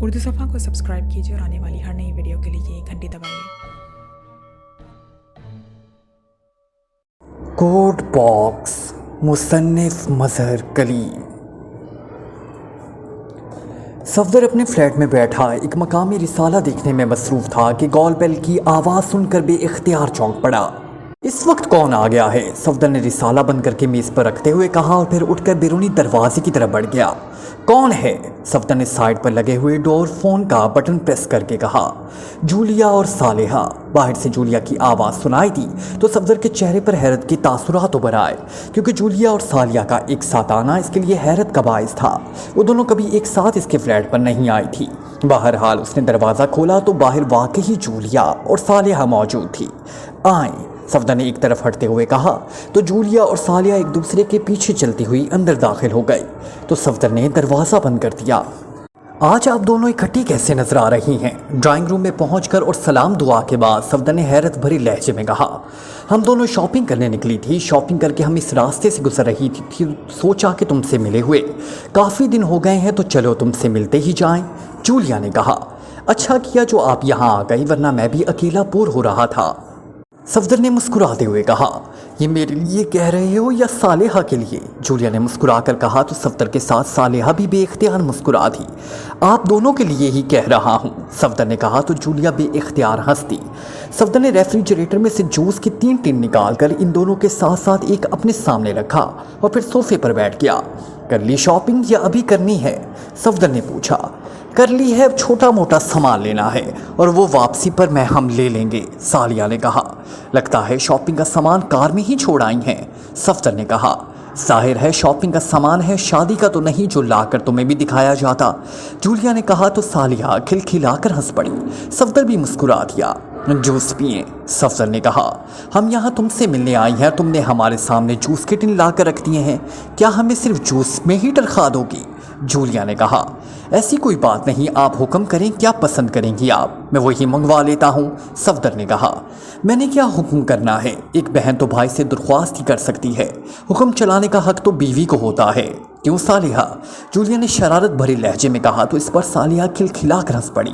उर्दू सफ़ा को सब्सक्राइब कीजिए और आने वाली हर नई वीडियो के लिए घंटी दबाइए। कोड बॉक्स मुसन्निफ मज़हर कलीम। सफदर अपने फ्लैट में बैठा एक मकामी रिसाला देखने में मसरूफ़ था कि कॉल बेल की आवाज़ सुनकर बेइख्तियार चौंक पड़ा। इस वक्त कौन आ गया है? सफदर ने रिसाला बंद करके मेज़ पर रखते हुए कहा और फिर उठकर बैरूनी दरवाजे की तरफ बढ़ गया। कौन है? सफदर ने साइड पर लगे हुए डोर फोन का बटन प्रेस करके कहा। जूलिया और सालेहा। बाहर से जूलिया की आवाज़ सुनाई दी तो सफदर के चेहरे पर हैरत के तासुरात उभर आए, क्योंकि जूलिया और सालिया का एक साथ आना इसके लिए हैरत का बाइस था। वो दोनों कभी एक साथ इसके फ्लैट पर नहीं आई थी। बहरहाल उसने दरवाज़ा खोला तो बाहर वाकई जूलिया और सालेहा मौजूद थी। आए, सफदर ने एक तरफ हटते हुए कहा तो जूलिया और सालिया एक दूसरे के पीछे चलती हुई अंदर दाखिल हो गई तो सफदर ने दरवाज़ा बंद कर दिया। आज आप दोनों इकट्ठी कैसे नजर आ रही हैं? ड्राइंग रूम में पहुंचकर और सलाम दुआ के बाद सफदर ने हैरत भरी लहजे में कहा। हम दोनों शॉपिंग करने निकली थी। शॉपिंग करके हम इस रास्ते से गुजर रही थी, सोचा कि तुमसे मिले हुए काफ़ी दिन हो गए हैं तो चलो तुमसे मिलते ही जाएं। जूलिया ने कहा। अच्छा किया जो आप यहाँ आ गई, वरना मैं भी अकेला बोर हो रहा था। सफदर ने मुस्कुराते हुए कहा। ये मेरे लिए कह रहे हो या सालेहा के लिए? जूलिया ने मुस्कुराकर कहा तो सफदर के साथ सालेहा भी बेइख्तियार मुस्कुरा दी। आप दोनों के लिए ही कह रहा हूँ, सफदर ने कहा तो जूलिया बेइख्तियार हंस दी। सफदर ने रेफ्रिजरेटर में से जूस की 3 टिन निकालकर इन दोनों के साथ साथ एक अपने सामने रखा और फिर सोफे पर बैठ गया। कर ली शॉपिंग या अभी करनी है? सफदर ने पूछा। कर ली है, छोटा मोटा सामान लेना है और वो वापसी पर हम ले लेंगे, सालिया ने कहा। लगता है शॉपिंग का सामान कार में ही छोड़ आई हैं, सफदर ने कहा। जाहिर है शॉपिंग का सामान है, शादी का तो नहीं जो लाकर तुम्हें भी दिखाया जाता, जूलिया ने कहा तो सालिया खिलखिलाकर हंस पड़ी। सफदर भी मुस्कुरा दिया। जूस पिए, सफदर ने कहा। हम यहाँ तुमसे मिलने आई हैं, तुमने हमारे सामने जूस के टिन ला कर रख दिए हैं, क्या हमें सिर्फ जूस में ही टरखा दोगी? जूलिया ने कहा। ऐसी कोई बात नहीं, आप हुक्म करें, क्या पसंद करेंगी आप? मैं वही मंगवा लेता हूँ, सफदर ने कहा। मैंने क्या हुक्म करना है? एक बहन तो भाई से दरख्वास्त ही कर सकती है, हुक्म चलाने का हक तो बीवी को होता है। क्यों सालिहा? जूलिया ने शरारत भरे लहजे में कहा तो इस पर सालिया खिलखिलाकर हंस पड़ी।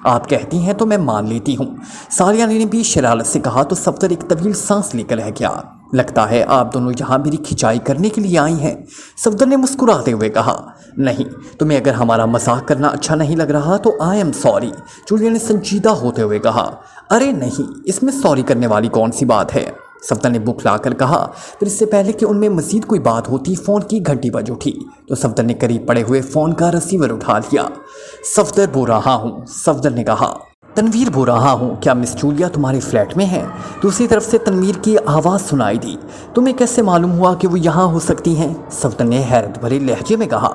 आप कहती हैं तो मैं मान लेती हूँ, सालिया ने भी शरारत से कहा तो सफदर एक तवील सांस लेकर रह गया। लगता है आप दोनों यहाँ मेरी खिंचाई करने के लिए आई हैं, सफदर ने मुस्कुराते हुए कहा। नहीं, तुम्हें अगर हमारा मजाक करना अच्छा नहीं लग रहा तो आई एम सॉरी, जूलिया ने संजीदा होते हुए कहा। अरे नहीं, इसमें सॉरी करने वाली कौन सी बात है, सफदर ने बुखलाकर कहा। फिर इससे पहले कि उनमें मजीद कोई बात होती फ़ोन की घंटी बज उठी तो सफदर ने करीब पड़े हुए फ़ोन का रिसीवर उठा लिया। सफदर बोल रहा हूँ, सफदर ने कहा। तनवीर बोल रहा हूँ, क्या मिस जूलिया तुम्हारे फ्लैट में है? दूसरी तरफ से तनवीर की आवाज़ सुनाई दी। तुम्हें कैसे मालूम हुआ कि वो यहाँ हो सकती हैं? सफदर ने हैरत भरे लहजे में कहा।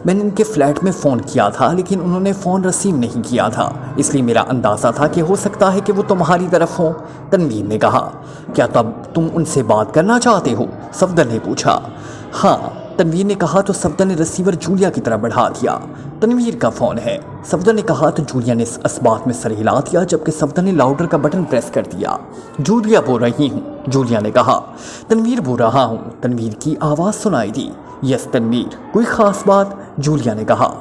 मैंने इनके फ्लैट में फ़ोन किया था लेकिन उन्होंने फ़ोन रिसीव नहीं किया था, इसलिए मेरा अंदाज़ा था कि हो सकता है कि वो तुम्हारी तरफ हो, तनवीर ने कहा। क्या तब तुम उनसे बात करना चाहते हो? सफदर ने पूछा। हाँ, तनवीर ने कहा तो सफदर ने रिसीवर जूलिया की तरफ बढ़ा दिया। तनवीर का फ़ोन है, सफदर ने कहा तो जूलिया ने इस बात में सर हिला दिया, जबकि सफदर ने लाउडर का बटन प्रेस कर दिया। जूलिया बोल रही हूँ, जूलिया ने कहा। तनवीर बोल रहा हूँ, तनवीर की आवाज़ सुनाई दी। यस तनवीर, कोई ख़ास बात? जूलिया ने कहा।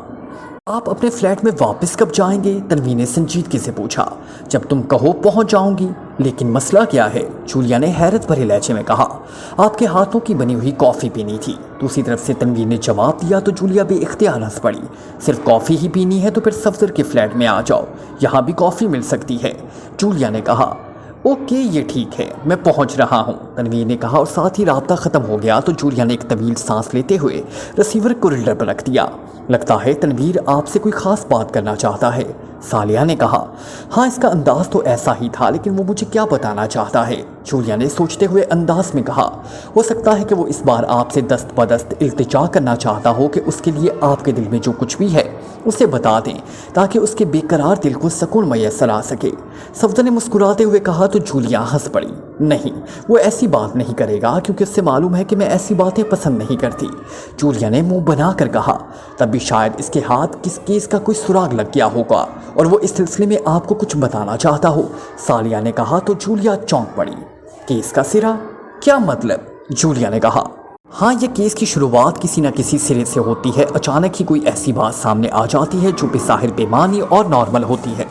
आप अपने फ्लैट में वापस कब जाएंगे? तनवीर ने संजीदगी से पूछा। जब तुम कहो पहुंच जाऊंगी। लेकिन मसला क्या है? जूलिया ने हैरत भरे लहजे में कहा। आपके हाथों की बनी हुई कॉफ़ी पीनी थी, दूसरी तरफ से तनवीर ने जवाब दिया तो जूलिया बेइख्तियार हंस पड़ी। सिर्फ कॉफ़ी ही पीनी है तो फिर सफदर के फ्लैट में आ जाओ, यहाँ भी कॉफ़ी मिल सकती है, जूलिया ने कहा। ओके, ये ठीक है, मैं पहुंच रहा हूं, तनवीर ने कहा और साथ ही राब्ता ख़त्म हो गया तो जूलिया ने एक तवील सांस लेते हुए रिसीवर कोरिडोर पर रख दिया। लगता है तनवीर आपसे कोई ख़ास बात करना चाहता है, सालिया ने कहा। हाँ, इसका अंदाज़ तो ऐसा ही था, लेकिन वो मुझे क्या बताना चाहता है, जूलिया ने सोचते हुए अंदाज में कहा। हो सकता है कि वो इस बार आपसे दस्त बदस्त इल्तिजा करना चाहता हो कि उसके लिए आपके दिल में जो कुछ भी है उसे बता दें, ताकि उसके बेकरार दिल को सुकून मैसर आ सके, सफदर ने मुस्कुराते हुए कहा तो जूलिया हंस पड़ी। नहीं, वो ऐसी बात नहीं करेगा, क्योंकि उससे मालूम है कि मैं ऐसी बातें पसंद नहीं करती, जूलिया ने मुंह बनाकर कहा। तब भी शायद इसके हाथ किस केस का कोई सुराग लग गया होगा और वो इस सिलसिले में आपको कुछ बताना चाहता हो, सालिया ने कहा तो जूलिया चौंक पड़ी। केस का सिरा? क्या मतलब? जूलिया ने कहा। ہاں یہ کیس کی شروعات کسی نہ کسی سرے سے ہوتی ہے، اچانک ہی کوئی ایسی بات سامنے آ جاتی ہے جو بظاہر بےمانی اور نارمل ہوتی ہے،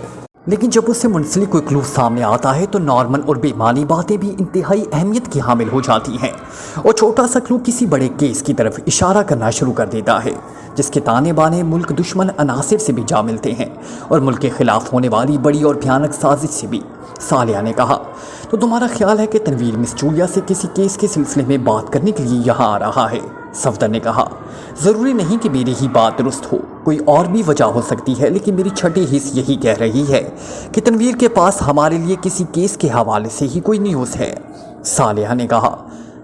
لیکن جب اس سے منسلک کوئی کلو سامنے آتا ہے تو نارمل اور بےمانی باتیں بھی انتہائی اہمیت کی حامل ہو جاتی ہیں، اور چھوٹا سا کلو کسی بڑے کیس کی طرف اشارہ کرنا شروع کر دیتا ہے جس کے تانے بانے ملک دشمن عناصر سے بھی جا ملتے ہیں اور ملک کے خلاف ہونے والی بڑی اور بھیانک سازش سے بھی۔ صالحہ نے کہا، تو تمہارا خیال ہے کہ تنویر مس جولیا سے کسی کیس کے سلسلے میں بات کرنے کے لیے یہاں آ رہا ہے؟ صفدر نے کہا، ضروری نہیں کہ میری ہی بات درست ہو، کوئی اور بھی وجہ ہو سکتی ہے، لیکن میری چھٹی حص یہی کہہ رہی ہے کہ تنویر کے پاس ہمارے لیے کسی کیس کے حوالے سے ہی کوئی نیوز ہے۔ صالحہ نے کہا،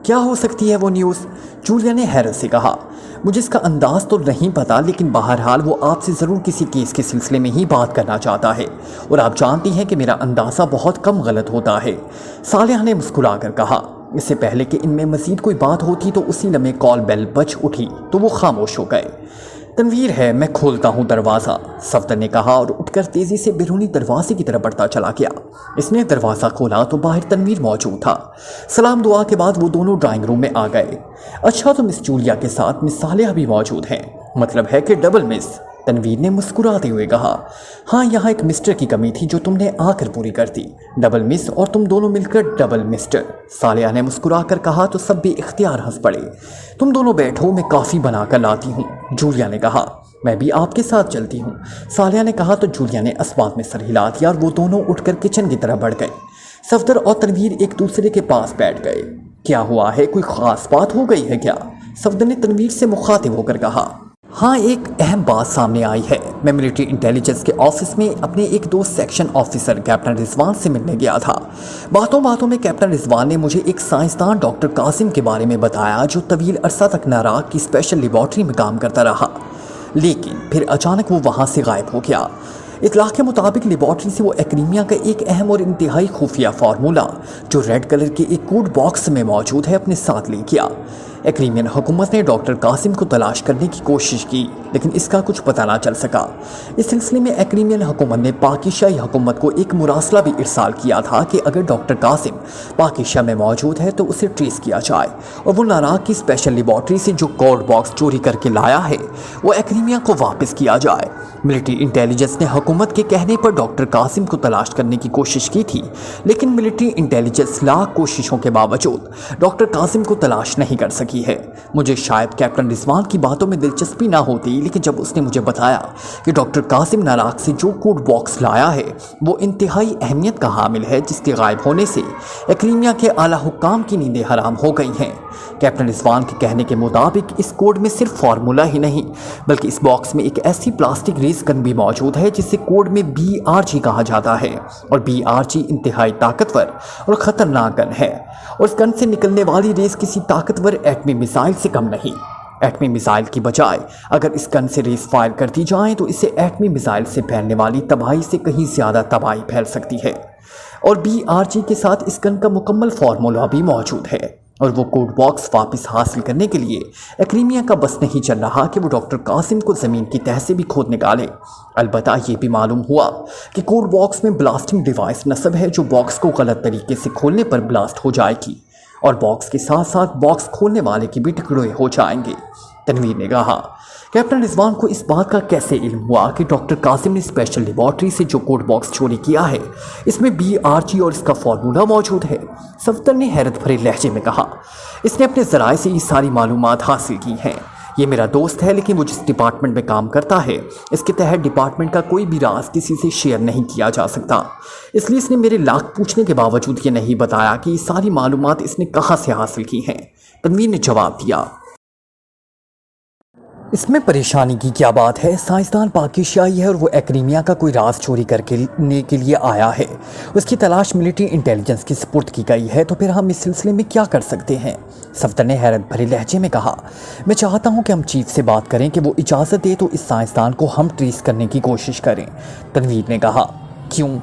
کیا ہو سکتی ہے وہ نیوز؟ جولیا نے حیرت سے کہا، مجھے اس کا انداز تو نہیں پتا، لیکن بہرحال وہ آپ سے ضرور کسی کیس کے سلسلے میں ہی بات کرنا چاہتا ہے، اور آپ جانتی ہیں کہ میرا اندازہ بہت کم غلط ہوتا ہے۔ صالحہ نے مسکرا کر کہا، اس سے پہلے کہ ان میں مزید کوئی بات ہوتی تو اسی لمحے کال بیل بج اٹھی تو وہ خاموش ہو گئے۔ تنویر ہے، میں کھولتا ہوں دروازہ، صفدر نے کہا اور اٹھ کر تیزی سے بیرونی دروازے کی طرف بڑھتا چلا گیا۔ اس نے دروازہ کھولا تو باہر تنویر موجود تھا۔ سلام دعا کے بعد وہ دونوں ڈرائنگ روم میں آ گئے۔ اچھا، تو مس جولیا کے ساتھ مس صالحہ بھی موجود ہیں، مطلب ہے کہ ڈبل مس؟ تنویر نے مسکراتے ہوئے کہا، ہاں یہاں ایک مسٹر کی کمی تھی جو تم نے آ کر پوری کر دی، ڈبل مس اور تم دونوں مل کر ڈبل مسٹر۔ صالحہ نے مسکرا کر کہا تو سب بے اختیار ہنس پڑے۔ تم دونوں بیٹھو، میں کافی بنا کر لاتی ہوں، جولیا نے کہا۔ میں بھی آپ کے ساتھ چلتی ہوں، صالحہ نے کہا تو جولیا نے اسباب میں سر ہلا دیا اور وہ دونوں اٹھ کر کچن کی طرف بڑھ گئے۔ صفدر اور تنویر ایک دوسرے کے پاس بیٹھ گئے۔ کیا ہوا ہے، کوئی خاص بات ہو گئی ہے کیا؟ صفدر نے تنویر سے مخاطب ہو کر کہا، ہاں ایک اہم بات سامنے آئی ہے۔ میں ملٹری انٹیلیجنس کے آفس میں اپنے ایک دوست سیکشن آفیسر کیپٹن رضوان سے ملنے گیا تھا۔ باتوں باتوں میں کیپٹن رضوان نے مجھے ایک سائنسدان ڈاکٹر قاسم کے بارے میں بتایا جو طویل عرصہ تک ناراک کی اسپیشل لیبارٹری میں کام کرتا رہا، لیکن پھر اچانک وہ وہاں سے غائب ہو گیا۔ اطلاع کے مطابق لیبارٹری سے وہ ایکریمیا کا ایک اہم اور انتہائی خفیہ فارمولہ جو ریڈ کلر کے ایک کوڈ باکس میں موجود ہے اپنے ساتھ لے گیا۔ ایکریمین حکومت نے ڈاکٹر قاسم کو تلاش کرنے کی کوشش کی، لیکن اس کا کچھ پتہ نہ چل سکا۔ اس سلسلے میں ایکریمین حکومت نے پاکستانی حکومت کو ایک مراسلہ بھی ارسال کیا تھا کہ اگر ڈاکٹر قاسم پاکستان میں موجود ہے تو اسے ٹریس کیا جائے اور وہ ناراک کی اسپیشل لیبارٹری سے جو کوڈ باکس چوری کر کے لایا ہے وہ ایکریمیا کو واپس کیا جائے۔ ملٹری انٹیلیجنس نے حکومت کے کہنے پر ڈاکٹر قاسم کو تلاش کرنے کی کوشش کی تھی، لیکن ملٹری انٹیلیجنس لاکھ کوششوں کے باوجود ڈاکٹر قاسم کو تلاش نہیں کر سکی ہے۔ مجھے شاید کیپٹن رضوان کی باتوں میں دلچسپی نہ ہوتی، لیکن جب اس نے مجھے بتایا کہ ڈاکٹر قاسم ناراک سے جو کوڈ باکس لایا ہے وہ انتہائی اہمیت کا حامل ہے جس کے غائب ہونے سے ایکریمیا کے اعلیٰ حکام کی نیندیں حرام ہو گئی ہیں۔ کیپٹن رضوان کے کہنے کے مطابق اس کوڈ میں صرف فارمولہ ہی نہیں بلکہ اس باکس میں ایک ایسی پلاسٹک ریز گن بھی موجود ہے جسے کوڈ میں BRG کہا جاتا ہے، اور BRG انتہائی طاقتور اور خطرناک گن ہے، اور اس گن سے نکلنے والی ریز کسی طاقتور ایٹمی میزائل سے کم نہیں۔ ایٹمی میزائل کی بجائے اگر اس گن سے ریز فائر کر دی جائیں تو اسے ایٹمی میزائل سے پھیلنے والی تباہی سے کہیں زیادہ تباہی پھیل سکتی ہے، اور BRG کے ساتھ اس گن کا مکمل فارمولہ بھی موجود ہے، اور وہ کوڈ باکس واپس حاصل کرنے کے لیے ایکریمیا کا بس نہیں چل رہا کہ وہ ڈاکٹر قاسم کو زمین کی تہہ سے بھی کھود نکالے۔ البتہ یہ بھی معلوم ہوا کہ کوڈ باکس میں بلاسٹنگ ڈیوائس نصب ہے جو باکس کو غلط طریقے سے کھولنے پر بلاسٹ ہو جائے گی، اور باکس کے ساتھ ساتھ باکس کھولنے والے کے بھی ٹکڑے ہو جائیں گے۔ تنویر نے کہا، کیپٹن رضوان کو اس بات کا کیسے علم ہوا کہ ڈاکٹر قاسم نے اسپیشل لیبارٹری سے جو کوڈ باکس چوری کیا ہے اس میں BRG اور اس کا فارمولہ موجود ہے؟ صفدر نے حیرت بھرے لہجے میں کہا، اس نے اپنے ذرائع سے یہ ساری معلومات حاصل کی ہیں۔ یہ میرا دوست ہے، لیکن وہ جس ڈپارٹمنٹ میں کام کرتا ہے اس کے تحت ڈپارٹمنٹ کا کوئی بھی راز کسی سے شیئر نہیں کیا جا سکتا، اس لیے اس نے میرے لاکھ پوچھنے کے باوجود یہ نہیں بتایا کہ یہ ساری معلومات اس نے کہاں سے حاصل کی ہیں۔ تنویر نے جواب دیا، اس میں پریشانی کی کیا بات ہے؟ سائنسدان پاکستانی ہے اور وہ ایکریمیا کا کوئی راز چوری کرنے کے لیے آیا ہے، اس کی تلاش ملٹری انٹیلیجنس کی سپرد کی گئی ہے، تو پھر ہم اس سلسلے میں کیا کر سکتے ہیں؟ صفدر نے حیرت بھرے لہجے میں کہا، میں چاہتا ہوں کہ ہم چیف سے بات کریں کہ وہ اجازت دے تو اس سائنسدان کو ہم ٹریس کرنے کی کوشش کریں۔ تنویر نے کہا، کیوں؟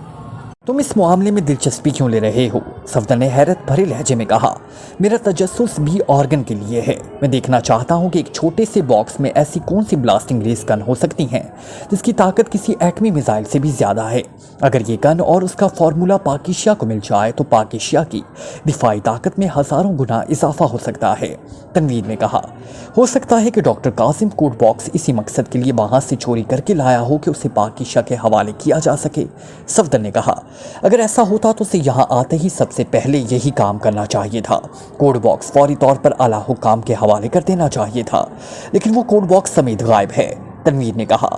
تم اس معاملے میں دلچسپی کیوں لے رہے ہو؟ सफदर ने हैरत भरे लहजे में कहा, मेरा तजस्सुस बी ऑर्गन के लिए है। मैं देखना चाहता हूँ कि एक छोटे से बॉक्स में ऐसी कौन सी ब्लास्टिंग रेस गन हो सकती हैं जिसकी ताकत किसी एटमी मिसाइल से भी ज़्यादा है। अगर ये गन और उसका फार्मूला पाकिस्तान को मिल जाए तो पाकिस्तान की दिफाई ताकत में हज़ारों गुना इजाफा हो सकता है। तनवीर ने कहा, हो सकता है कि डॉक्टर कासिम कोड बॉक्स इसी मकसद के लिए वहाँ से चोरी करके लाया हो कि उसे पाकिस्तान के हवाले किया जा सके। सफदर ने कहा, अगर ऐसा होता तो उसे यहाँ आते ही सबसे पहले यही काम करना चाहिए था। कोड बॉक्स फौरी तौर पर आला हुक्काम के हवाले कर देना चाहिए था, लेकिन वो कोड बॉक्स समेत गायब है। तनवीर ने कहा,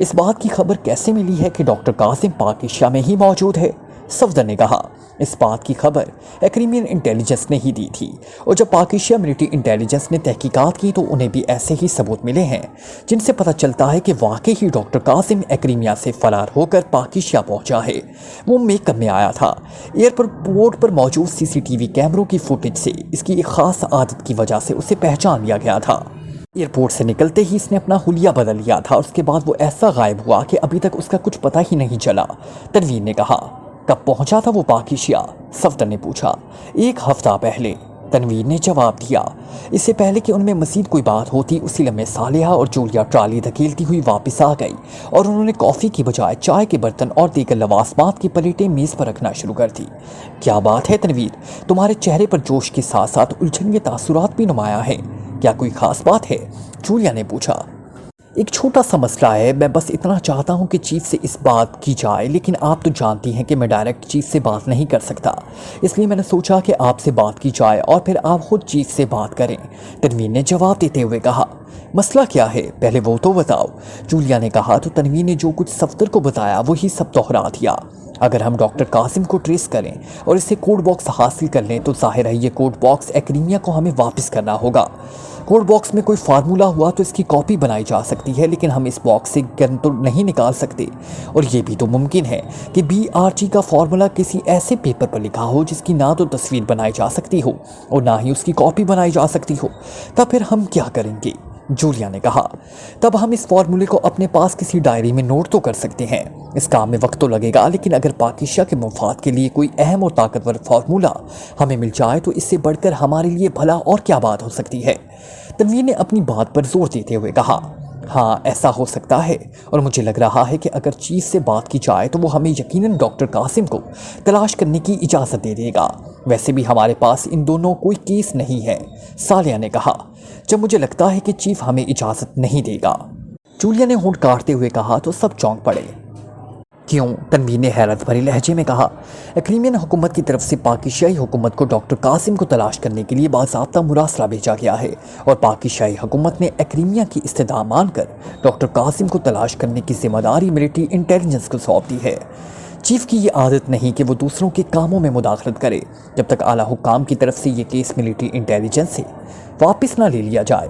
इस बात की खबर कैसे मिली है कि डॉक्टर कासिम पाकिस्तान में ही मौजूद है? सफदर ने कहा, इस बात की खबर एक्रीमियन इंटेलिजेंस ने ही दी थी और जब पाकिस्तान मिलिट्री इंटेलिजेंस ने तहकीकात की तो उन्हें भी ऐसे ही सबूत मिले हैं जिनसे पता चलता है कि वाकई ही डॉक्टर कासिम एक्रीमिया से फरार होकर पाकिस्तान पहुंचा है। वो मेकअप में आया था। एयरपोर्ट पर मौजूद सीसीटीवी कैमरों की फुटेज से इसकी एक ख़ास आदत की वजह से उसे पहचान लिया गया था। एयरपोर्ट से निकलते ही इसने अपना हुलिया बदल लिया था। उसके बाद वो ऐसा गायब हुआ कि अभी तक उसका कुछ पता ही नहीं चला। तनवीर ने कहा, कब पहुंचा था वो पाकिस्तान? सफदर ने पूछा। 1 हफ्ता पहले, तनवीर ने जवाब दिया। इससे पहले कि उनमें मज़ीद कोई बात होती उसी लम्हे सालिहा और जूलिया ट्राली धकेलती हुई वापस आ गई और उन्होंने कॉफ़ी की बजाय चाय के बर्तन और दीगर लवाजमात की प्लेटें मेज़ पर रखना शुरू कर दी। क्या बात है तनवीर, तुम्हारे चेहरे पर जोश के साथ साथ उलझन के तासुरात भी नुमाया है। क्या कोई ख़ास बात है? जूलिया ने पूछा। एक छोटा सा मसला है, मैं बस इतना चाहता हूँ कि चीफ से इस बात की जाए, लेकिन आप तो जानती हैं कि मैं डायरेक्ट चीफ से बात नहीं कर सकता, इसलिए मैंने सोचा कि आपसे बात की जाए और फिर आप खुद चीफ से बात करें। तनवीर ने जवाब देते हुए कहा, मसला क्या है पहले वो तो बताओ। जूलिया ने कहा तो तनवीर ने जो कुछ सफदर को बताया वही सब दोहरा दिया। अगर हम डॉक्टर कासिम को ट्रेस करें और इससे कोड बॉक्स हासिल कर लें तो जाहिर है ये कोड बॉक्स एक्रीमिया को हमें वापस करना होगा। कोड बॉक्स में कोई फार्मूला हुआ तो इसकी कॉपी बनाई जा सकती है, लेकिन हम इस बॉक्स से गन तो नहीं निकाल सकते। और ये भी तो मुमकिन है कि BRG का फार्मूला किसी ऐसे पेपर पर लिखा हो जिसकी ना तो तस्वीर बनाई जा सकती हो और ना ही उसकी कॉपी बनाई जा सकती हो। तब फिर हम क्या करेंगे? जूलिया ने कहा, तब हम इस फार्मूले को अपने पास किसी डायरी में नोट तो कर सकते हैं। इस काम में वक्त तो लगेगा, लेकिन अगर पाकिस्तान के मफाद के लिए कोई अहम और ताकतवर फार्मूला हमें मिल जाए तो इससे बढ़कर हमारे लिए भला और क्या बात हो सकती है। तनवीर ने अपनी बात पर जोर देते हुए कहा, हाँ ऐसा हो सकता है, और मुझे लग रहा है कि अगर चीफ से बात की जाए तो वो हमें यकीनन डॉक्टर कासिम को तलाश करने की इजाज़त दे देगा। वैसे भी हमारे पास इन दोनों कोई केस नहीं है। सालिया ने कहा, जब मुझे लगता है कि चीफ हमें इजाज़त नहीं देगा। जूलिया ने होंठ काटते हुए कहा तो सब चौंक पड़े। क्यों? तनवीर ने हैरत भरे लहजे में कहा, एक्रीमियन हुकूमत की तरफ से पाकिस्तानी हुकूमत को डॉक्टर कासिम को तलाश करने के लिए बाज़ाब्ता मुरासला भेजा गया है और पाकिस्तानी हुकूमत ने एक्रीमिया की इस्तदा मानकर डॉक्टर कासिम को तलाश करने की जिम्मेदारी मिलिट्री इंटेलिजेंस को सौंप दी है। चीफ की ये आदत नहीं कि वो दूसरों के कामों में मुदाखलत करे जब तक आला हुक्काम की तरफ से ये केस मिलिट्री इंटेलिजेंस से वापस ना ले लिया जाए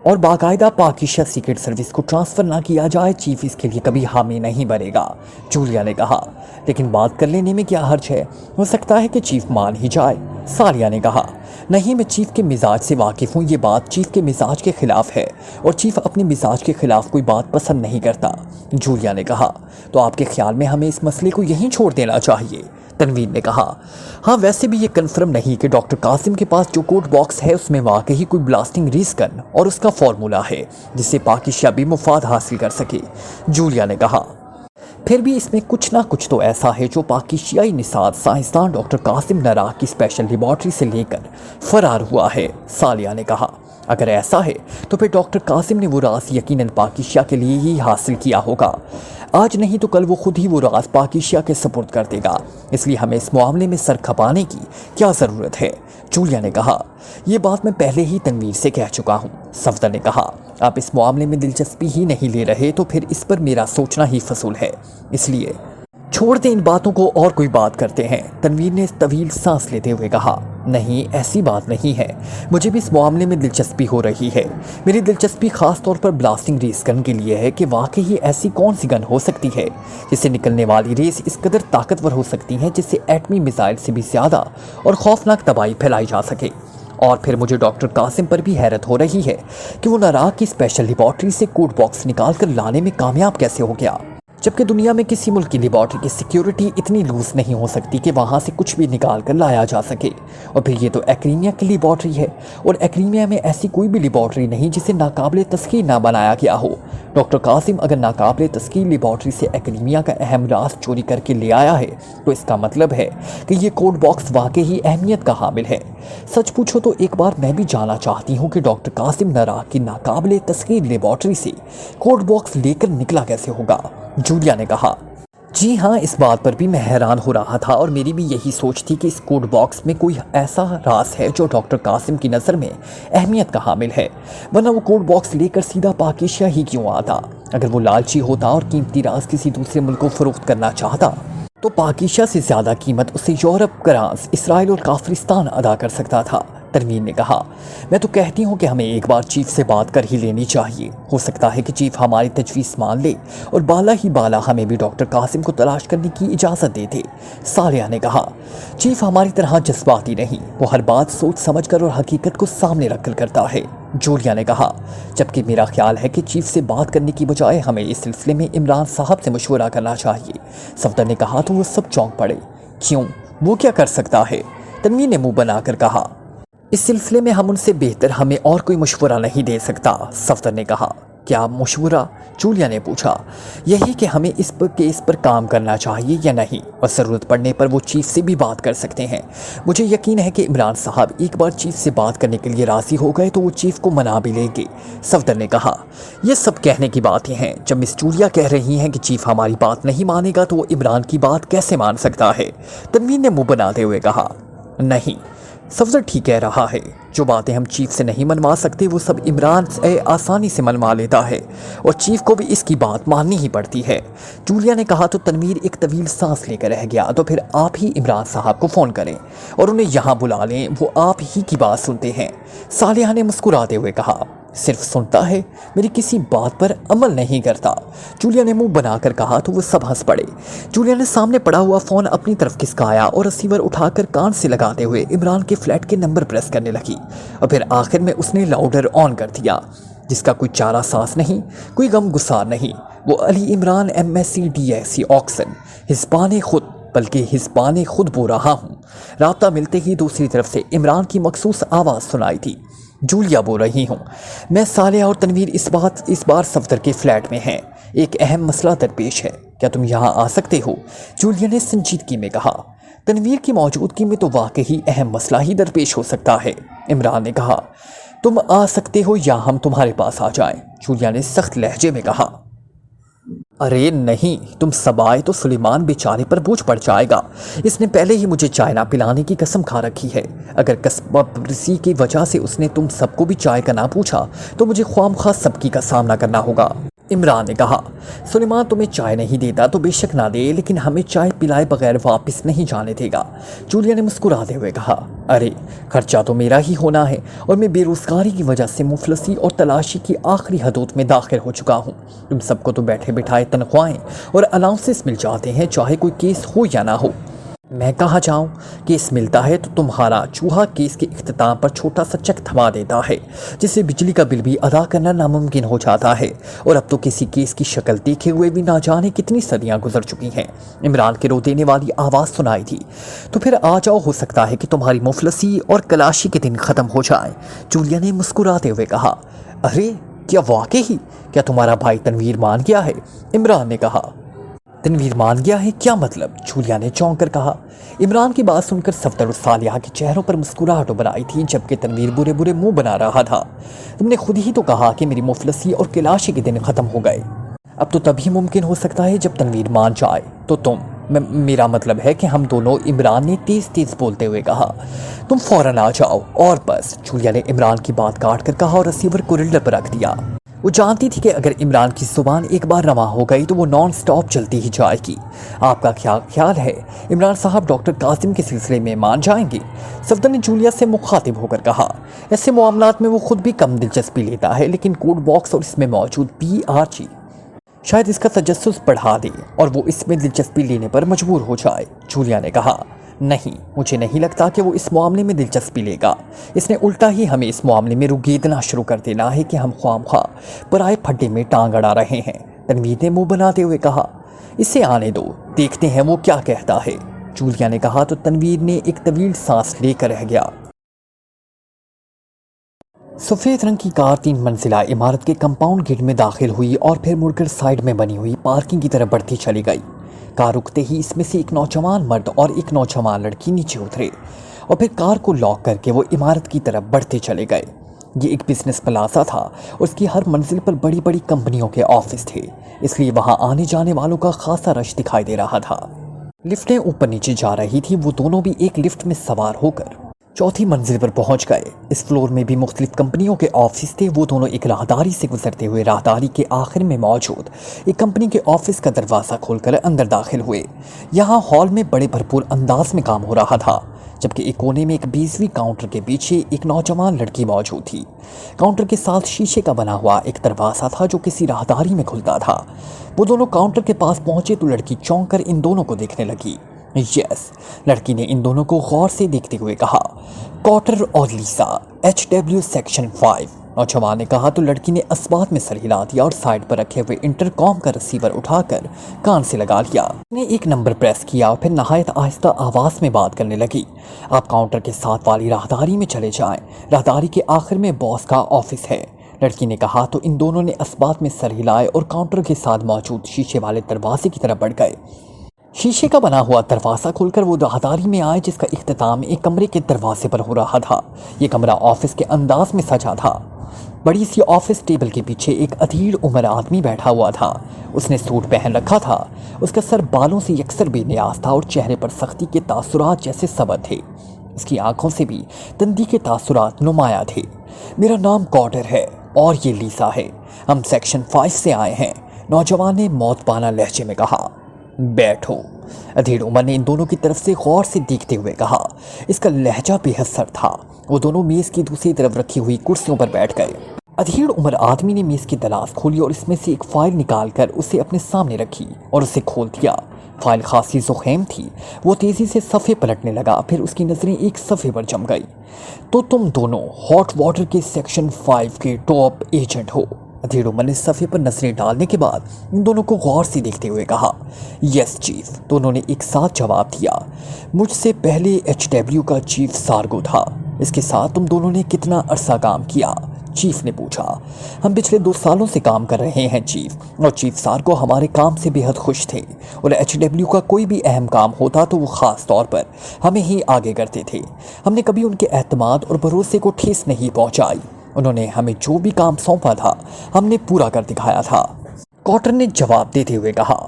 और बाकायदा पाकिस्तान सीक्रेट सर्विस को ट्रांसफ़र ना किया जाए। चीफ इसके लिए कभी हामी नहीं बनेगा। जूलिया ने कहा, लेकिन बात कर लेने में क्या हर्ज है, हो सकता है कि चीफ मान ही जाए। सालिया ने कहा, नहीं, मैं चीफ के मिजाज से वाकिफ़ हूँ। ये बात चीफ के मिजाज के ख़िलाफ़ है और चीफ अपने मिजाज के ख़िलाफ़ कोई बात पसंद नहीं करता। जूलिया ने कहा, तो आपके ख्याल में हमें इस मसले को यहीं छोड़ देना चाहिए? तनवीर ने कहा, हाँ वैसे भी ये कन्फर्म नहीं कि डॉक्टर कासिम के पास जो कोड बॉक्स है उसमें वाकई कोई ब्लास्टिंग रेस गन और उसका फार्मूला है जिससे पाकिस्तान भी मुफाद हासिल कर सके। जूलिया ने कहा, फिर भी इसमें कुछ ना कुछ तो ऐसा है जो पाकिस्तानी निसाद साइंसदान डॉक्टर कासिम नराग की स्पेशल लेबॉर्ट्री से लेकर फरार हुआ है। सालिया ने कहा, अगर ऐसा है तो फिर डॉक्टर कासिम ने वो राज यकीनन पाकिस्तान के लिए ही हासिल किया होगा। आज नहीं तो कल वो खुद ही वो राज पाकिस्तान के सुपुर्द कर देगा, इसलिए हमें इस मामले में सर खपाने की क्या ज़रूरत है। जूलिया ने कहा, ये बात मैं पहले ही तनवीर से कह चुका हूँ। सफदर ने कहा, आप इस मामले में दिलचस्पी ही नहीं ले रहे तो फिर इस पर मेरा सोचना ही फसूल है, इसलिए छोड़ दें इन बातों को और कोई बात करते हैं। तनवीर ने तवील सांस लेते हुए कहा, नहीं ऐसी बात नहीं है, मुझे भी इस मामले में दिलचस्पी हो रही है। मेरी दिलचस्पी ख़ास तौर पर ब्लास्टिंग रेस गन के लिए है कि वाकई ही ऐसी कौन सी गन हो सकती है जिससे निकलने वाली रेस इस कदर ताकतवर हो सकती है जिससे एटमी मिसाइल से भी ज़्यादा और खौफनाक तबाही फैलाई जा सके। और फिर मुझे डॉक्टर कासिम पर भी हैरत हो रही है कि वो नराग की स्पेशल लेबॉर्ट्री से कोड बॉक्स निकाल कर लाने में कामयाब कैसे हो गया, जबकि दुनिया में किसी मुल्क की लेबॉर्ट्री की सिक्योरिटी इतनी लूज नहीं हो सकती कि वहाँ से कुछ भी निकाल कर लाया जा सके। और फिर ये तो एक्रीमिया की लेबॉर्ट्री है, और एक्रीमिया में ऐसी कोई भी लेबॉर्ट्री नहीं जिसे नाकाबिले तस्कीर ना बनाया गया हो। डॉक्टर कासिम अगर नाकाबिले तस्कीर लेबॉर्ट्री से एक्रीमिया का अहम राज चोरी करके ले आया है तो इसका मतलब है कि ये कोड बॉक्स वाकई ही अहमियत का हामिल है। सच पूछो तो एक बार मैं भी जानना चाहती हूँ कि डॉक्टर कासिम नरा की नाकाबिले तस्कीर लेबॉर्ट्री से कोड बॉक्स लेकर निकला कैसे होगा। जूलिया ने कहा, जी हाँ, इस बात पर भी मैं हैरान हो रहा था और मेरी भी यही सोच थी कि इस कोड बॉक्स में कोई ऐसा राज है जो डॉक्टर कासिम की नज़र में अहमियत का हामिल है, वरना वो कोड बॉक्स लेकर सीधा पाकिस्तान ही क्यों आता। अगर वो लालची होता और कीमती राज किसी दूसरे मुल्क को फरोख्त करना चाहता तो पाकिस्तान से ज़्यादा कीमत उसे यूरोप का राज इसराइल और काफरिस्तान अदा कर सकता था। तनवीर ने कहा, मैं तो कहती हूँ कि हमें एक बार चीफ से बात कर ही लेनी चाहिए। हो सकता है कि चीफ हमारी तजवीज़ मान ले और बाला ही बाला हमें भी डॉक्टर कासिम को तलाश करने की इजाज़त दे दे। सालिया ने कहा, चीफ हमारी तरह जज्बाती नहीं, वो हर बात सोच समझ कर और हकीकत को सामने रख कर करता है। जूलिया ने कहा, जबकि मेरा ख्याल है कि चीफ से बात करने की बजाय हमें इस सिलसिले में इमरान साहब से मशवरा करना चाहिए। सफदर ने कहा तो वो सब चौंक पड़े। क्यों, वो क्या कर सकता है? तनवीर ने मुंह बनाकर कहा, इस सिलसिले में हम उनसे बेहतर हमें और कोई मशवरा नहीं दे सकता। सफदर ने कहा, क्या मशवरा? जूलिया ने पूछा, यही कि हमें इस पर केस पर काम करना चाहिए या नहीं, और ज़रूरत पड़ने पर वो चीफ से भी बात कर सकते हैं। मुझे यकीन है कि इमरान साहब एक बार चीफ से बात करने के लिए राज़ी हो गए तो वो चीफ को मना भी लेंगे। सफदर ने कहा, यह सब कहने की बातें हैं। जब मिस जूलिया कह रही हैं कि चीफ हमारी बात नहीं मानेगा तो वो इमरान की बात कैसे मान सकता है? तनवीर ने मुँह बनाते हुए कहा, नहीं, सफदर ठीक कह रहा है। जो बातें हम चीफ से नहीं मनवा सकते वो सब इमरान से आसानी से मनवा लेता है, और चीफ को भी इसकी बात माननी ही पड़ती है। जूलिया ने कहा तो तनवीर एक तवील सांस लेकर रह गया। तो फिर आप ही इमरान साहब को फ़ोन करें और उन्हें यहाँ बुला लें, वो आप ही की बात सुनते हैं। सालिहा ने मुस्कुराते हुए कहा, सिर्फ सुनता है, मेरी किसी बात पर अमल नहीं करता। जूलिया ने मुंह बनाकर कहा तो वो सब हंस पड़े। जूलिया ने सामने पड़ा हुआ फ़ोन अपनी तरफ खिसकाया और रिसीवर उठाकर कान से लगाते हुए इमरान के फ्लैट के नंबर प्रेस करने लगी, और फिर आखिर में उसने लाउडर ऑन कर दिया, जिसका कोई चारा सांस नहीं, कोई गम गुसार नहीं। वो Ali Imran MSc DSc Oxon हिस्बान खुद, बल्कि हिस्बान खुद बोल रहा हूँ। राब्ता मिलते ही दूसरी तरफ से इमरान की मखसूस आवाज़ सुनाई थी, जूलिया बोल रही हूँ, मैं सालिया और तनवीर इस बार सफदर के फ्लैट में हैं। एक अहम मसला दरपेश है, क्या तुम यहाँ आ सकते हो? जूलिया ने संजीदगी में कहा। तनवीर की मौजूदगी में तो वाकई अहम मसला ही दरपेश हो सकता है। इमरान ने कहा, तुम आ सकते हो या हम तुम्हारे पास आ जाएं? जूलिया ने सख्त लहजे में कहा, अरे नहीं, तुम सब आए तो सुलेमान बेचारे पर बोझ पड़ जाएगा। इसने पहले ही मुझे चाय ना पिलाने की कसम खा रखी है। अगर कसबरसी की वजह से उसने तुम सबको भी चाय का ना पूछा तो मुझे ख्वामखा सबकी का सामना करना होगा। इमरान ने कहा, सुलेमान तुम्हें चाय नहीं देता तो बेशक ना दे, लेकिन हमें चाय पिलाए बगैर वापस नहीं जाने देगा। जूलिया ने मुस्कुराते हुए कहा, अरे खर्चा तो मेरा ही होना है, और मैं बेरोजगारी की वजह से मुफलसी और तलाशी की आखिरी हदूद में दाखिल हो चुका हूँ। तुम सबको तो बैठे बिठाए तनख्वाहें और अलाउंसेस मिल जाते हैं, चाहे कोई केस हो या ना हो। मैं कहाँ जाऊँ? केस मिलता है तो तुम्हारा चूहा केस के इख्तिताम पर छोटा सा चेक थमा देता है, जिससे बिजली का बिल भी अदा करना नामुमकिन हो जाता है। और अब तो किसी केस की शक्ल देखे हुए भी ना जाने कितनी सदियां गुजर चुकी हैं। इमरान के रो देने वाली आवाज़ सुनाई थी। तो फिर आ जाओ, हो सकता है कि तुम्हारी मुफलसी और कलाशी के दिन ख़त्म हो जाए। जूलिया ने मुस्कुराते हुए कहा, अरे क्या वाकई? क्या तुम्हारा भाई तनवीर मान गया है? इमरान ने कहा, तनवीर मान गया है? क्या मतलब? जूलिया ने चौंक कर कहा। इमरान की बात सुनकर सफदर और सालिहा के चेहरों पर मुस्कुराहट उभर आई थी, जबकि तनवीर बुरे बुरे मुंह बना रहा था। तुमने खुद ही तो कहा कि मेरी मुफलसी और किलाशी के दिन ख़त्म हो गए। अब तो तभी मुमकिन हो सकता है जब तनवीर मान जाए। तो मेरा मतलब है कि हम दोनों, इमरान ने तेज़ तेज़ बोलते हुए कहा। तुम फ़ौरन आ जाओ और बस। जूलिया ने इमरान की बात काट कर कहा और रिसीवर को रिल्डर पर रख दिया। वो जानती थी कि अगर इमरान की जुबान एक बार रवा हो गई तो वो नॉन स्टॉप चलती ही जाएगी। आपका ख्याल है इमरान साहब डॉक्टर कासिम के सिलसिले में मान जाएंगे? सफदर ने जूलिया से मुखातिब होकर कहा, ऐसे मामलात में वो खुद भी कम दिलचस्पी लेता है, लेकिन कोड बॉक्स और इसमें मौजूद PRG शायद इसका तजस्सुस बढ़ा दे और वो इसमें दिलचस्पी लेने पर मजबूर हो जाए। जूलिया ने कहा, नहीं, मुझे नहीं लगता कि वो इस मामले में दिलचस्पी लेगा। इसने उल्टा ही हमें इस मामले में रुगेदना शुरू कर देना है कि हम ख्वामख्वाह पराए फड्डे में टांग अड़ा रहे हैं। تنویر نے منہ بناتے ہوئے کہا، اسے آنے دو، دیکھتے ہیں وہ کیا کہتا ہے۔ جولیا نے کہا تو تنویر نے ایک طویل سانس لے کر رہ گیا۔ سفید رنگ کی کار 3 منزلہ عمارت کے کمپاؤنڈ گیٹ میں داخل ہوئی اور پھر مڑ کر سائیڈ میں بنی ہوئی پارکنگ کی طرف بڑھتی چلی گئی۔ کار رکتے ہی اس میں سے ایک نوجوان مرد اور ایک نوجوان لڑکی نیچے اترے اور پھر کار کو لاک کر کے وہ عمارت کی طرف بڑھتے چلے گئے۔ یہ ایک بزنس پلازا تھا اور اس کی ہر منزل پر بڑی بڑی کمپنیوں کے آفس تھے، اس لیے وہاں آنے جانے والوں کا خاصا رش دکھائی دے رہا تھا۔ لفٹیں اوپر نیچے جا رہی تھی، وہ دونوں بھی ایک لفٹ میں سوار ہو کر 4تھی منزل پر پہنچ گئے۔ اس فلور میں بھی مختلف کمپنیوں کے آفس تھے۔ وہ دونوں ایک راہداری سے گزرتے ہوئے راہداری کے آخر میں موجود ایک کمپنی کے آفس کا دروازہ کھول کر اندر داخل ہوئے۔ یہاں ہال میں بڑے بھرپور انداز میں کام ہو رہا تھا، جبکہ ایک کونے میں ایک 20ویں کاؤنٹر کے پیچھے ایک نوجوان لڑکی موجود تھی۔ کاؤنٹر کے ساتھ شیشے کا بنا ہوا ایک دروازہ تھا جو کسی راہداری میں کھلتا تھا۔ وہ دونوں کاؤنٹر کے پاس پہنچے تو لڑکی چونک کر ان دونوں کو دیکھنے لگی۔ یس، لڑکی نے ان دونوں کو غور سے دیکھتے ہوئے کہا، کارٹر اور لیسا، HW سیکشن 5۔ نوجوان نے کہا تو لڑکی نے اسبات میں سر ہلا دیا اور سائیڈ پر رکھے ہوئے انٹرکام کا ریسیور اٹھا کر کان سے لگا لیا۔ نے ایک نمبر پریس کیا اور پھر نہایت آہستہ آواز میں بات کرنے لگی، آپ کاؤنٹر کے ساتھ والی راہداری میں چلے جائیں، راہداری کے آخر میں باس کا آفس ہے۔ لڑکی نے کہا تو ان دونوں نے اسبات میں سر ہلائے اور کاؤنٹر کے ساتھ موجود شیشے والے دروازے کی طرف بڑھ گئے۔ شیشے کا بنا ہوا دروازہ کھول کر وہ راہداری میں آئے جس کا اختتام ایک کمرے کے دروازے پر ہو رہا تھا۔ یہ کمرہ آفس کے انداز میں سجا تھا۔ بڑی سی آفس ٹیبل کے پیچھے ایک ادھیڑ عمر آدمی بیٹھا ہوا تھا۔ اس نے سوٹ پہن رکھا تھا، اس کا سر بالوں سے یکسر بے نیاز تھا اور چہرے پر سختی کے تاثرات جیسے سبد تھے۔ اس کی آنکھوں سے بھی تندی کے تاثرات نمایاں تھے۔ میرا نام کارٹر ہے اور یہ لیسا ہے، ہم سیکشن 5 سے آئے ہیں، نوجوان نے موت پانا لہجے میں کہا۔ بیٹھو، ادھیڑ عمر نے ان دونوں کی طرف سے غور سے دیکھتے ہوئے کہا۔ اس کا لہجہ بے حد سرد تھا۔ وہ دونوں میز کی دوسری طرف رکھی ہوئی کرسیوں پر بیٹھ گئے۔ ادھیڑ عمر آدمی نے میز کی دراز کھولی اور اس میں سے ایک فائل نکال کر اسے اپنے سامنے رکھی اور اسے کھول دیا۔ فائل خاصی ضخیم تھی۔ وہ تیزی سے صفحے پلٹنے لگا، پھر اس کی نظریں ایک صفحے پر جم گئی۔ تو تم دونوں ہاٹ واٹر کے سیکشن 5 کے ٹاپ ایجنٹ ہو؟ ادھیڑ عمر نے صفحے پر نظریں ڈالنے کے بعد ان دونوں کو غور سے دیکھتے ہوئے کہا۔ یس چیف، دونوں نے ایک ساتھ جواب دیا۔ مجھ سے پہلے HW کا چیف سارگو تھا، اس کے ساتھ تم دونوں نے کتنا عرصہ کام کیا؟ چیف نے پوچھا۔ ہم پچھلے 2 سالوں سے کام کر رہے ہیں چیف، اور چیف سارگو ہمارے کام سے بے حد خوش تھے، اور HW کا کوئی بھی اہم کام ہوتا تو وہ خاص طور پر ہمیں ہی آگے کرتے تھے۔ ہم نے کبھی ان کے اعتماد اور بھروسے کو ٹھیس نہیں پہنچائی۔ انہوں نے ہمیں جو بھی کام سونپا تھا ہم نے پورا کر دکھایا تھا۔ کارٹر نے جواب دیتے ہوئے کہا،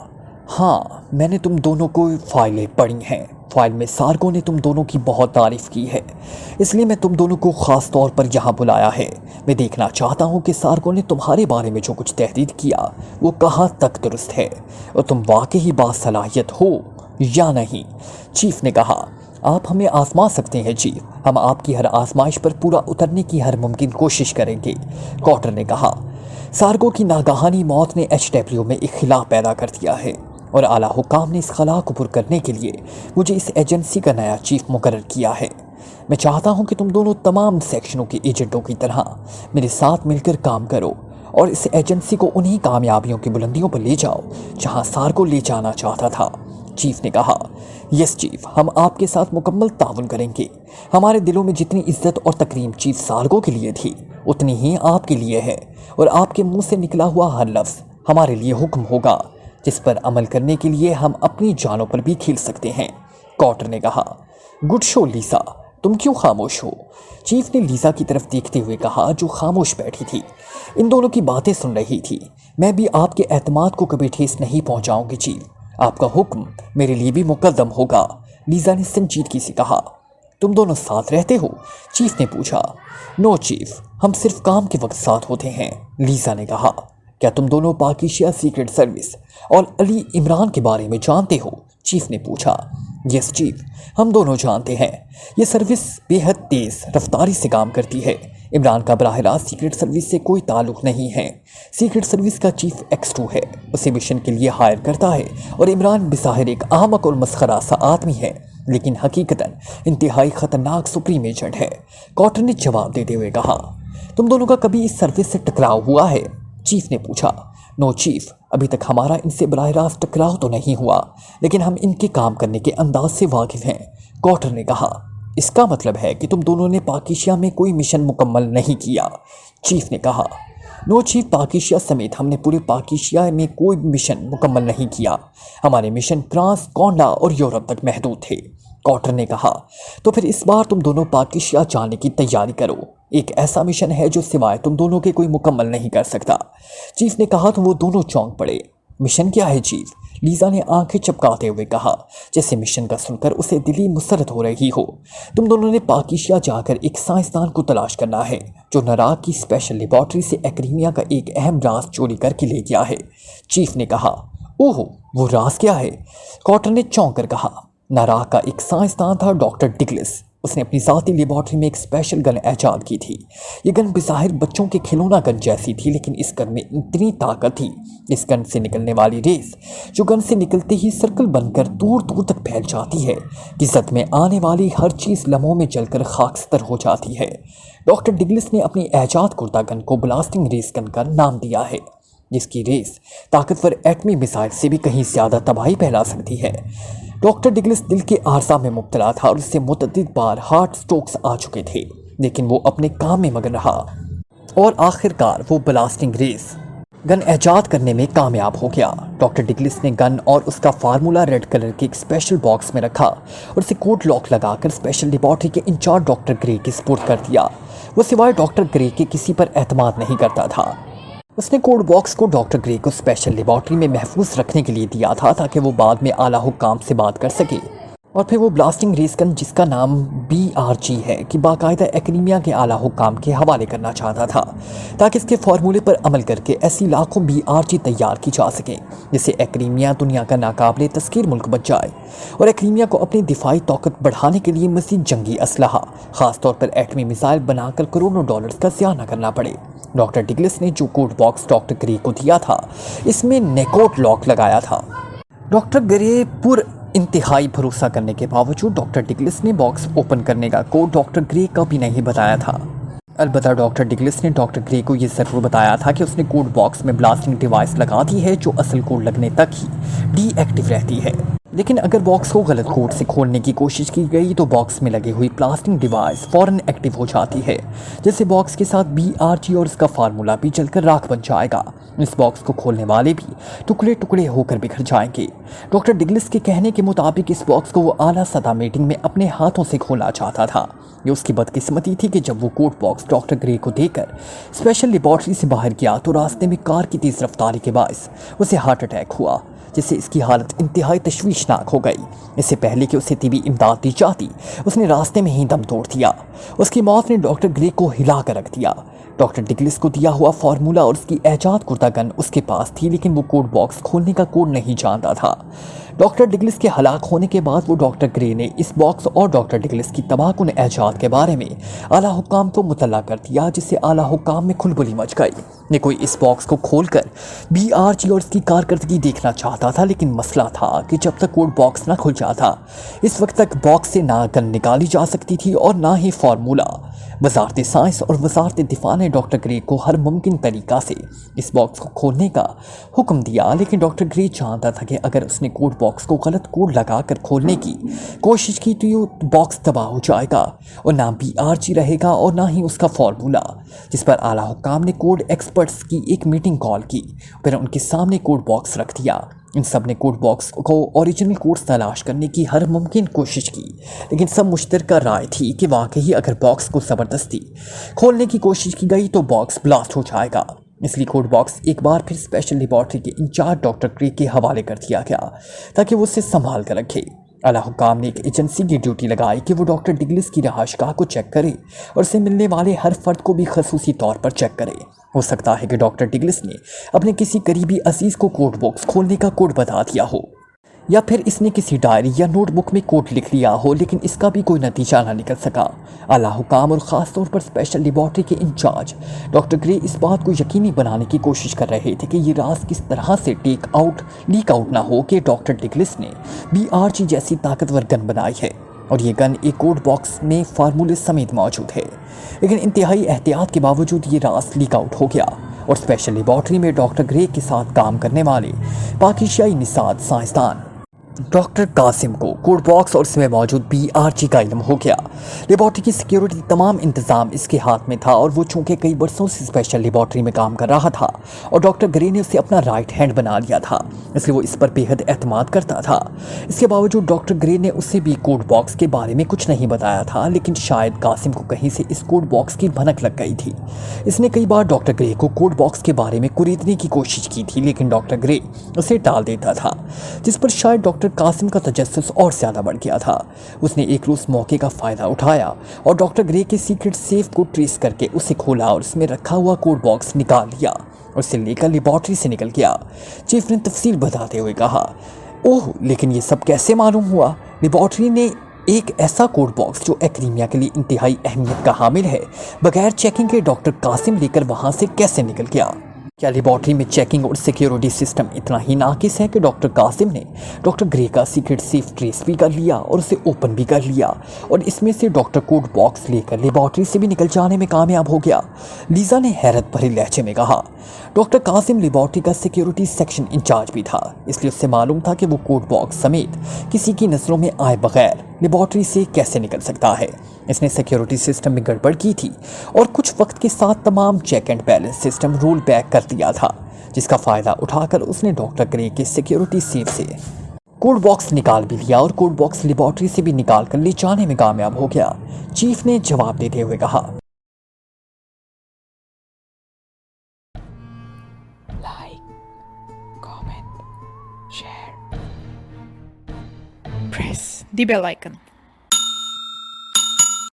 ہاں میں نے تم دونوں کو فائلیں پڑھی ہیں۔ فائل میں سارگو نے تم دونوں کی بہت تعریف کی ہے، اس لیے میں تم دونوں کو خاص طور پر یہاں بلایا ہے۔ میں دیکھنا چاہتا ہوں کہ سارگو نے تمہارے بارے میں جو کچھ تحریر کیا وہ کہاں تک درست ہے اور تم واقعی باصلاحیت ہو یا نہیں۔ چیف نے کہا، آپ ہمیں آزما سکتے ہیں چیف، ہم آپ کی ہر آزمائش پر پورا اترنے کی ہر ممکن کوشش کریں گے۔ کارٹر نے کہا، سارگو کی ناگہانی موت نے HW میں ایک خلا پیدا کر دیا ہے، اور اعلیٰ حکام نے اس خلا کو پر کرنے کے لیے مجھے اس ایجنسی کا نیا چیف مقرر کیا ہے۔ میں چاہتا ہوں کہ تم دونوں تمام سیکشنوں کے ایجنٹوں کی طرح میرے ساتھ مل کر کام کرو اور اس ایجنسی کو انہی کامیابیوں کی بلندیوں پر لے جاؤ جہاں سارگو لے جانا چاہتا تھا۔ چیف نے کہا، یس چیف، ہم آپ کے ساتھ مکمل تعاون کریں گے۔ ہمارے دلوں میں جتنی عزت اور تکریم چیف سارگو کے لیے تھی اتنی ہی آپ کے لیے ہے، اور آپ کے منہ سے نکلا ہوا ہر لفظ ہمارے لیے حکم ہوگا جس پر عمل کرنے کے لیے ہم اپنی جانوں پر بھی کھیل سکتے ہیں۔ کارٹر نے کہا، گڈ شو لیسا، تم کیوں خاموش ہو؟ چیف نے لیسا کی طرف دیکھتے ہوئے کہا جو خاموش بیٹھی تھی، ان دونوں کی باتیں سن رہی تھی۔ میں بھی آپ کے اعتماد کو کبھی ٹھیس نہیں پہنچاؤں گی چیف، آپ کا حکم میرے لیے بھی مقدم ہوگا، لیسا نے سنجیدگی سے کہا۔ تم دونوں ساتھ رہتے ہو؟ چیف نے پوچھا۔ نو چیف، ہم صرف کام کے وقت ساتھ ہوتے ہیں، لیسا نے کہا۔ کیا تم دونوں پاکیشیا سیکرٹ سروس اور علی عمران کے بارے میں جانتے ہو؟ چیف نے پوچھا۔ یس چیف، ہم دونوں جانتے ہیں، یہ سروس بے حد تیز رفتاری سے کام کرتی ہے۔ عمران کا براہ راست سیکرٹ سروس سے کوئی تعلق نہیں ہے، سیکرٹ سروس کا چیف X2 ہے، اسے مشن کے لیے ہائر کرتا ہے، اور عمران بظاہر ایک احمق اور مسخرہ سا آدمی ہے لیکن حقیقتاً انتہائی خطرناک سپریم ایجنٹ ہے، کارٹر نے جواب دیتے ہوئے کہا۔ تم دونوں کا کبھی اس سروس سے ٹکراؤ ہوا ہے؟ چیف نے پوچھا۔ नो चीफ, अभी तक हमारा इनसे बराह रास्त टकराव तो नहीं हुआ, लेकिन हम इनके काम करने के अंदाज से वाकिफ हैं, कॉटर ने कहा। इसका मतलब है कि तुम दोनों ने पाकिशिया में कोई मिशन मुकम्मल नहीं किया, चीफ ने कहा। नो चीफ, पाकिशिया समेत हमने पूरे पाकिशिया में कोई मिशन मुकम्मल नहीं किया। हमारे मिशन फ्रांस, कोंडा और यूरोप तक महदूद थे, कॉटर ने कहा। तो फिर इस बार तुम दोनों पाकिशिया जाने की तैयारी करो। एक ऐसा मिशन है जो सिवाय तुम दोनों के कोई मुकम्मल नहीं कर सकता, चीफ ने कहा। तो वो दोनों चौंक पड़े। मिशन क्या है चीफ? लीजा ने आंखें चपकाते हुए कहा, जैसे मिशन का सुनकर उसे दिली मुसरत हो रही हो। तुम दोनों ने पाकिशिया जाकर एक साइंसदान को तलाश करना है जो नराक की स्पेशल लेबॉर्ट्री से एक्रीमिया का एक अहम राज चोरी करके ले गया है, चीफ ने कहा। ओह, वो राज क्या है? कॉटर ने चौंक कर कहा। नराक का एक साइंसदान था डॉक्टर डिगलिस। उसने अपनी ज़ाती लेबॉर्ट्री में एक स्पेशल गन ईजाद की थी। ये गन बेज़ाहिर बच्चों के खिलौना गन जैसी थी, लेकिन इस गन में इतनी ताकत थी। इस गन से निकलने वाली रेस, जो गन से निकलते ही सर्कल बनकर दूर दूर तक फैल जाती है, कि जद में आने वाली हर चीज़ लम्हों में जलकर खाकस्तर हो जाती है। डॉक्टर डिगलिस ने अपनी ईजाद कुर्ता गन को ब्लास्टिंग रेस गन का नाम दिया है, जिसकी रेस ताकतवर एटमी मिसाइल से भी कहीं ज़्यादा तबाही फैला सकती है। डॉक्टर डिगलिस दिल के आर्जा में मुब्तला था और उससे मुतअद्दिद बार हार्ट स्ट्रोक्स आ चुके थे, लेकिन वो अपने काम में मगन रहा और आखिरकार वो ब्लास्टिंग रेस गन ईजाद करने में कामयाब हो गया। डॉक्टर डिगलिस ने गन और उसका फार्मूला रेड कलर के एक स्पेशल बॉक्स में रखा और उसे कोड लॉक लगाकर स्पेशल लेबॉर्ट्री के इंचार्ज डॉक्टर ग्रे के स्पुर्द कर दिया। वो सिवाय डॉक्टर ग्रे के किसी पर एतमाद नहीं करता था। उसने कोड बॉक्स को डॉक्टर ग्रे को स्पेशल लेबॉर्ट्री में महफूज रखने के लिए दिया था, ताकि वो बाद में आला हुक्काम से बात कर सके। और फिर वो ब्लास्टिंग रेस गन, जिसका नाम BRG है, कि बाकायदा एक्रीमिया के आला हुक्काम के हवाले करना चाहता था, ताकि इसके फार्मूले पर अमल करके ऐसी लाखों BRG तैयार की जा सकें जिससे एक्रीमिया दुनिया का नाकाबिले तस्कीर मुल्क बच जाए और एक्रीमिया को अपनी दिफाई ताकत बढ़ाने के लिए मज़ीद जंगी असलहा, ख़ास तौर पर एटमी मिसाइल बनाकर करोड़ों डॉलर्स का ज़िया न करना पड़े। डॉक्टर डिगलिस ने जो कोड बॉक्स डॉक्टर ग्रे को दिया था, इसमें नेकोट लॉक लगाया था। डॉक्टर ग्रे पुर इंतहाई भरोसा करने के बावजूद डॉक्टर डिगलिस ने बॉक्स ओपन करने का कोड डॉक्टर ग्रे का भी नहीं बताया था। अलबत्ता डॉक्टर डिगलिस ने डॉक्टर ग्रे को ये ज़रूर बताया था कि उसने कोड बॉक्स में ब्लास्टिंग डिवाइस लगा दी है, जो असल कोड लगने तक ही डीएक्टिव रहती है। लेकिन अगर बॉक्स को गलत कोड से खोलने की कोशिश की गई तो बॉक्स में लगी हुई ब्लास्टिंग डिवाइस फ़ौरन एक्टिव हो जाती है, जिससे बॉक्स के साथ BRG और इसका फार्मूला भी जलकर राख बन जाएगा। इस बॉक्स को खोलने वाले भी टुकड़े टुकड़े होकर बिखर जाएंगे। डॉक्टर डिगलिस के कहने के मुताबिक इस बॉक्स को वो आला सतह मीटिंग में अपने हाथों से खोलना चाहता था। ये उसकी बदकिस्मती थी कि जब वो कोड बॉक्स डॉक्टर ग्रे को देकर स्पेशल लेबॉर्ट्री से बाहर गया तो रास्ते में कार की तेज़ रफ्तारी के बायस उसे हार्ट अटैक हुआ, जिससे इसकी हालत इंतहाई तशवीशनाक हो गई। इससे पहले कि उसे तिबी इमदाद दी जाती, उसने रास्ते में ही दम तोड़ दिया। उसकी मौत ने डॉक्टर ग्रे को हिला कर रख दिया। डॉक्टर डिगलिस को दिया हुआ फार्मूला और उसकी ईजाद कुर्ता गन उसके पास थी, लेकिन वो कोड बॉक्स खोलने का कोड नहीं जानता था। डॉक्टर डिगलिस के हलाक होने के बाद वो डॉक्टर ग्रे ने इस बॉक्स और डॉक्टर डिगलिस की तबाहकुन ईजाद के बारे में आला हुक्काम को मुतल्ला कर दिया, जिससे आला हुक्काम में खुलबुली मच गई। ने कोई इस बॉक्स को खोलकर BRG और इसकी कारकर्दगी देखना चाहता था, लेकिन मसला था कि जब तक कोड बॉक्स ना खुल जाता, इस वक्त तक बॉक्स से ना गन निकाली जा सकती थी और ना ही फार्मूला। वजारत साइंस और वजारत दिफा ने डॉक्टर ग्रे को हर मुमकिन तरीक़ा से इस बॉक्स को खोलने का हुक्म दिया, लेकिन डॉक्टर ग्रे जानता था कि अगर उसने कोड बॉक्स को गलत कोड लगाकर खोलने की कोशिश की तो ये बॉक्स तबाह हो जाएगा और ना BRG रहेगा और ना ही उसका फार्मूला। जिस पर आला हुक्काम ने कोड एक्सपर्ट्स की एक मीटिंग कॉल की, फिर उनके सामने कोड बॉक्स रख दिया। इन सब ने कोड बॉक्स को ओरिजिनल कोड्स तलाश करने की हर मुमकिन कोशिश की, लेकिन सब मुश्तरका राय थी कि वाकई अगर बॉक्स को ज़बरदस्ती खोलने की कोशिश की गई तो बॉक्स ब्लास्ट हो जाएगा। इसलिए कोड बॉक्स एक बार फिर स्पेशल लेबॉर्ट्री के इंचार्ज डॉक्टर ग्रे के हवाले कर दिया गया, ताकि वो उसे संभाल कर रखे। आला हुक्काम ने एक एजेंसी की ड्यूटी लगाई कि वो डॉक्टर डिगलिस की रहायशगाह को चेक करे और उससे मिलने वाले हर फर्द को भी खसूसी तौर पर चेक करे। हो सकता है कि डॉक्टर डिगलिस ने अपने किसी करीबी अजीज़ को कोड बॉक्स खोलने का कोड बता दिया हो, या फिर इसने किसी डायरी या नोटबुक में कोड लिख लिया हो, लेकिन इसका भी कोई नतीजा ना निकल सका। आला हुक्काम और ख़ास तौर पर स्पेशल लेबॉर्ट्री के इंचार्ज डॉक्टर ग्रे इस बात को यकीनी बनाने की कोशिश कर रहे थे कि ये राज किस तरह से लीक आउट ना हो कि डॉक्टर डिगलिस ने BRG जैसी ताकतवर गन बनाई है और ये गन एक कोड बॉक्स में फार्मूले समेत मौजूद है। लेकिन इंतहाई एहतियात के बावजूद ये राज लीक आउट हो गया और स्पेशल लेबॉर्ट्री में डॉक्टर ग्रे के साथ काम करने वाले पाकिस्तानी निसात साइंसदान डॉक्टर कासिम को कोड बॉक्स और इसमें मौजूद BRG का इल्म हो गया। लेबॉर्ट्री की सिक्योरिटी तमाम इंतजाम इसके हाथ में था और वो चूंकि कई बरसों से स्पेशल लेबॉर्ट्री में काम कर रहा था और डॉक्टर ग्रे ने उसे अपना राइट हैंड बना लिया था, इसलिए वो इस पर बेहद एतमाद करता था। इसके बावजूद डॉक्टर ग्रे ने उसे भी कोड बॉक्स के बारे में कुछ नहीं बताया था, लेकिन शायद कासिम को कहीं से इस कोड बॉक्स की भनक लग गई थी। इसने कई बार डॉक्टर ग्रे को कोड बॉक्स के बारे में कुरीदने की कोशिश की थी, लेकिन डॉक्टर ग्रे उसे टाल देता था, जिस पर शायद डॉक्टर कासिम का तजस्सुस और ज्यादा बढ़ गया था। उसने एक रोज मौके का फायदा उठाया और डॉक्टर ग्रे के सीक्रेट सेफ को ट्रेस करके उसे खोला और उसमें रखा हुआ कोड बॉक्स निकाल लिया और उसे लेकर लेबॉर्ट्री से निकल गया। चीफ ने तफसील बताते हुए कहा, ओह, लेकिन ये सब कैसे मालूम हुआ? लेबॉर्ट्री ने एक ऐसा कोड बॉक्स जो एक्रीमिया के लिए इंतहाई अहमियत का हामिल है, बगैर चेकिंग के डॉक्टर कासिम लेकर वहां से कैसे निकल गया? क्या लेबॉर्ट्री में चेकिंग और सिक्योरिटी सिस्टम इतना ही नाकिस है कि डॉक्टर कासिम ने डॉक्टर ग्रे का सीक्रेट सेफ ट्रेस भी कर लिया और उसे ओपन भी कर लिया और इसमें से डॉक्टर कोड बॉक्स लेकर लेबॉर्ट्री से भी निकल जाने में कामयाब हो गया? लीजा ने हैरत भरे लहजे में कहा। डॉक्टर कासिम लेबॉर्ट्री का सिक्योरिटी सेक्शन इंचार्ज भी था, इसलिए उससे मालूम था कि वो कोड बॉक्स समेत किसी की नज़रों में आए बगैर लेबॉर्ट्री से कैसे निकल सकता है। इसने सिक्योरिटी सिस्टम में गड़बड़ की थी और कुछ वक्त के साथ तमाम check and balance system roll back कर दिया था, जिसका फ़ायदा उठाकर उसने डॉक्टर ग्रे के सिक्योरिटी सेफ से कोड बॉक्स निकाल भी लिया और कोड बॉक्स लेबॉर्ट्री से भी निकाल कर ले जाने में कामयाब हो गया। चीफ ने जवाब देते हुए कहा, like, comment, share, press the bell icon